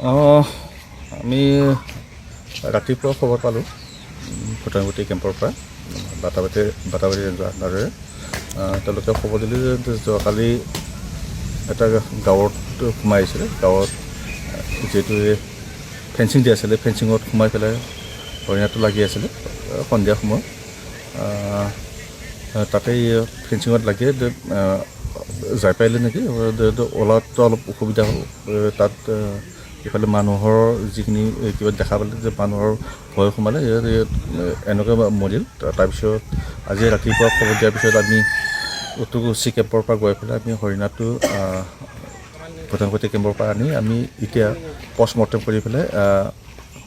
আমি ৰাতিপুৱা খবৰ পালোঁ ভূটানগুটি কেম্পৰ পৰা বাটাবাৰী ৰেঞ্জৰ আণ্ডাৰেৰে তেওঁলোকে খবৰ দিলে যে যোৱাকালি এটা গাঁৱত সোমাই আহিছিলে। গাঁৱত যিহেতু ফেঞ্চিং দিয়া আছিলে, ফেঞ্চিঙত সোমাই পেলাই হৰিণাটো লাগি আছিলে সন্ধিয়া সময়ত। তাতে ফেঞ্চিঙত লাগি যাই পাৰিলে নেকি, ওলাওঁতে অলপ অসুবিধা হ'ল। তাত ইফালে মানুহৰ যিখিনি কিবা দেখা পালে যে মানুহৰ ভয় সোমালে, এনেকৈ মৰিল। তাৰপিছত আজি ৰাতিপুৱা খবৰ দিয়াৰ পিছত আমি উত্তৰকুছি কেম্পৰ পৰা গৈ পেলাই আমি হৰিণাটো ভূটানগুটি কেম্পৰ পৰা আনি আমি এতিয়া পষ্টমৰ্টেম কৰি পেলাই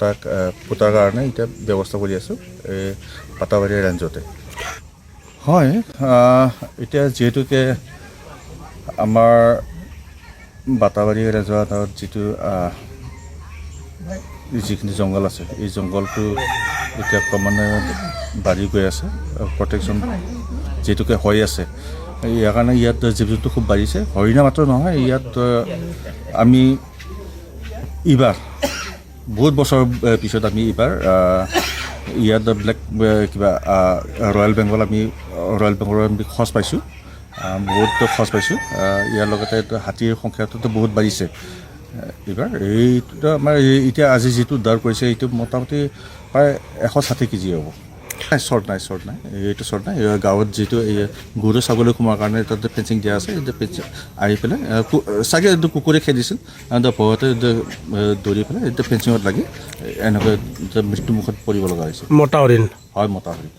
তাক পোতাৰ কাৰণে এতিয়া ব্যৱস্থা কৰি আছোঁ এই বাটাবাৰী ৰেঞ্জতে। হয়, এতিয়া যিহেতুকে আমাৰ বাটাবাৰী ৰেঞ্জৰ আণ্ডাৰত যিখিনি জংঘল আছে, এই জংঘলটো এতিয়া ক্ৰমান্বয়ে বাঢ়ি গৈ আছে। প্ৰটেকশ্যন যিহেতুকে হৈ আছে, ইয়াৰ কাৰণে ইয়াত জীৱ জন্তু খুব বাঢ়িছে। হৰিণা মাত্ৰ নহয়, ইয়াত আমি এইবাৰ বহুত বছৰ পিছত আমি এইবাৰ ইয়াত ৰয়েল বেংগলৰ আমি খোজ পাইছোঁ, বহুত খোজ পাইছোঁ। ইয়াৰ লগতে হাতীৰ সংখ্যাটোতো বহুত বাঢ়িছে এইবাৰ। এইটো আমাৰ এতিয়া আজি যিটো দৰ কৰিছে এইটো মোটামুটি প্ৰায় 160 কেজি হ'ব। শ্বৰ্ট নাই এইটো শ্বৰ্ট নাই। গাঁৱত যিটো এই গৰু ছাগলী সোমোৱাৰ কাৰণে তাতে ফেঞ্চিং দিয়া আছে, এইটো ফেঞ্চিং আহি পেলাই চাগে এইটো কুকুৰে খেদিছিল, ভয়তে দৌৰি পেলাই এইটো ফেঞ্চিঙত লাগি এনেকৈ মৃত্যুমুখত পৰিব লগা হৈছে। মতা হৰিণ হয়, মতা হৰিণ।